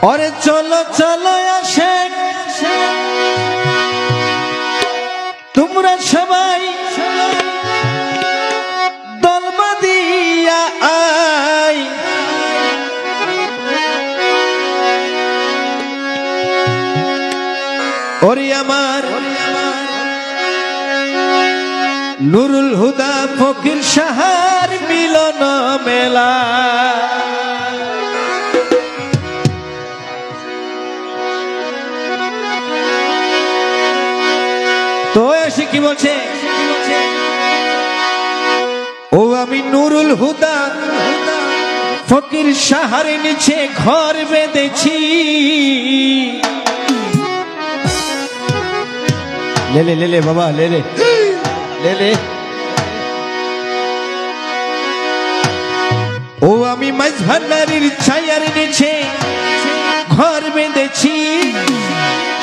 अरे चलो चलो आशिक तुमरा सबाई दल बादिया आई और आमार নুরুল হুদা ফকির সাহার মিলন মেলা তো এসে কি বলছে ও আমি নুরুল হুদা ফকির সাহার নিচে ঘর বেঁধেছি ले ले ले ले बाबा ले ले ले ले ओ आमी मजहनारिर ছায়ার নিচে ঘর বেঁধেছি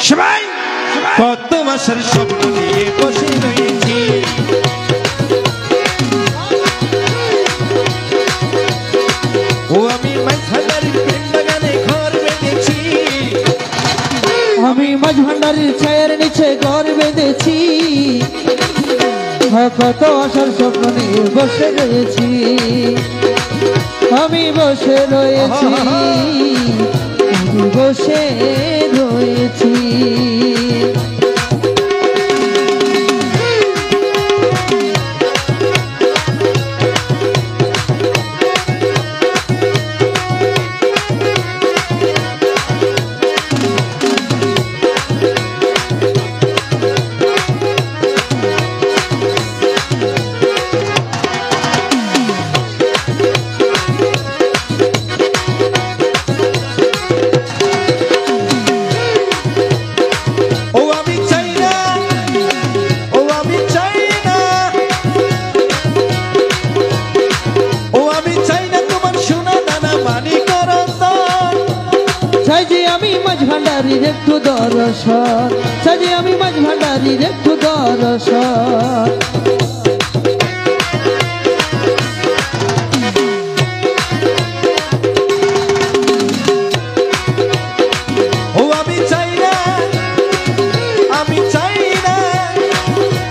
সবাই কত আশার স্বপ্ন নিয়ে বসে রয়েছি ও আমি মজহনারির প্রেম বাগানে ঘর বেঁধেছি আমি মাঝভান্ডারির ছায়ার নিচে ঘর বেঁধেছি কত আশার স্বপ্ন নিয়ে বসে রয়েছি আমি বসে রয়েছি আমি বসে রয়েছি ভান্ডারির একটু দর্শন সাজি আমি মাঝ ভান্ডারির একটু দর্শন ও আমি চাই না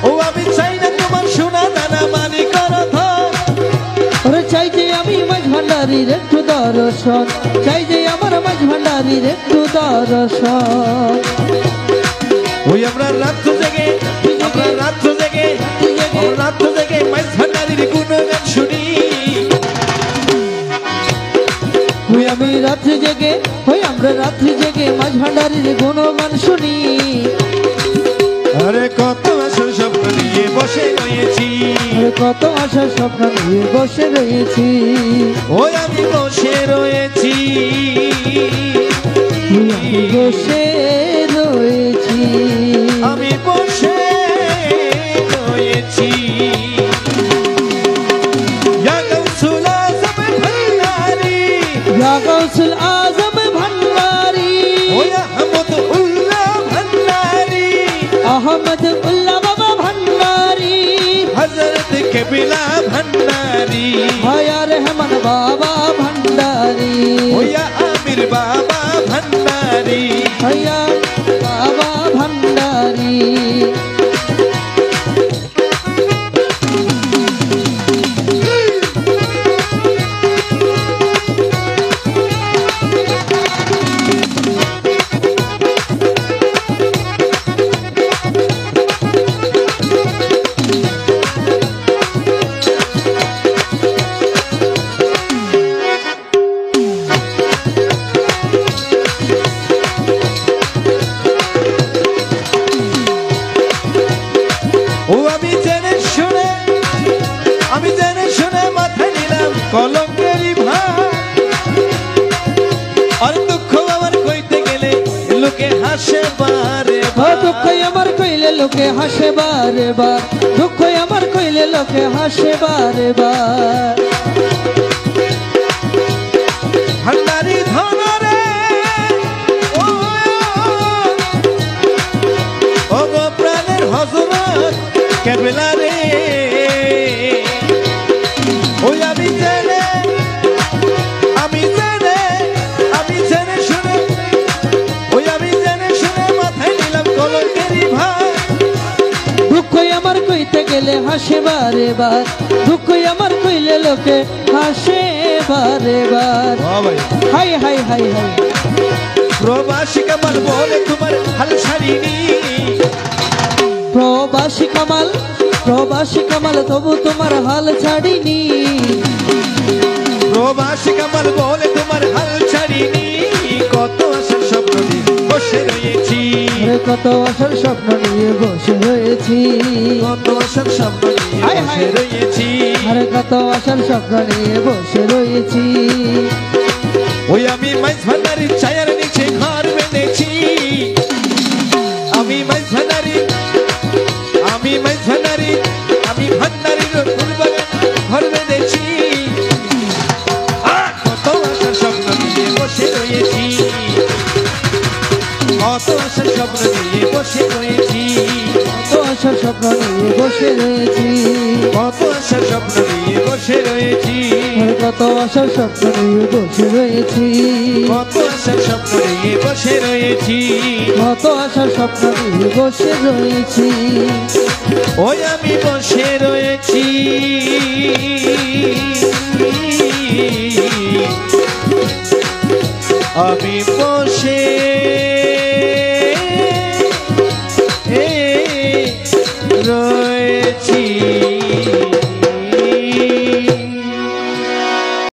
ও আমি চাই না তোমার সোনা দানা মানি করো ওরে চাই যে আমি মাঝ ভান্ডারির একটু দর্শন চাই যে আমার মাঝ ভান্ডারির একটু দর্শন ওই আমরা রাত জেগে মাঝ ভান্ডারির গুণগান শুনি ওই আমি রাত্রি জেগে ওই আমরা রাত্রি জেগে মাঝ ভান্ডারির গুণগান শুনি আরে কত আশার স্বপ্ন নিয়ে বসে রয়েছি কত আশার স্বপ্ন নিয়ে বসে রয়েছি ওই আমি বসে রয়েছি আমি বসে রয়েছি আমি বসে রয়েছি ইয়া গাউসুল আজম ভান্ডারি ইয়া গাউসুল আজম ভান্ডারি ও আহমদুল্লাহ ভান্ডারি আহমদুল্লাহ বাবা ভান্ডারি হযরত কবিলা ভান্ডারি হায়া রহমান বাবা ভান্ডারি ও ইয়া আমির বাবা ভান্ডারি হায়া বাবা ভান্ডারি কলঙ্কেরি ভাই আর দুঃখ আমার কইতে গেলে লোকে হাসে বারে বার দুঃখ আমার কইলে লোকে হাসে বারে বার দুঃখ আমার কইলে লোকে হাসে বারে বার ভান্ডারি ধনরে ও গো প্রাণের হযরত কেবলা রে আমার কইতে গেলে হাসে বারে বার, দুঃখ আমার কইলে লোকে হাসে বারে বার। হাই হাই হাই হাই প্রবাসী কামাল বলে তোমার হাল ছাড়িনি, প্রবাসী কামাল, প্রবাসী কামাল তবু তোমার হাল ছাড়িনি। প্রবাসী কামাল বলে তোমার হাল ছাড়িনি, কত আশার স্বপ্ন নিয়ে বসে রয়েছি, কত আশার স্বপ্ন নিয়ে বসে রয়েছি, কত আশার স্বপ্ন নিয়ে বসে রয়েছি, আরে কত আশার স্বপ্ন নিয়ে বসে রয়েছি। ওই আমি মাইজ ভান্ডারির ছায়ার নিচে ঘর বেঁধেছি, আমি মাইজ ভান্ডারি, আমি মাইজ ভান্ডারি, আমি ভান্ডারির ফুলবাগান ঘর বেঁধেছি, কত আশার স্বপ্ন নিয়ে বসে রয়েছি, কত আশার স্বপ্ন নিয়ে বসে রয়েছি, কত আশার স্বপ্ন নিয়ে বসে রয়েছি, কত আশার স্বপ্ন নিয়ে বসে রয়েছি, কত আশার স্বপ্ন নিয়ে বসে রয়েছি, কত আশার স্বপ্ন নিয়ে বসে রয়েছি, কত আশার স্বপ্ন নিয়ে বসে রয়েছি। ওই আমি বসে রয়েছি, আমি বসে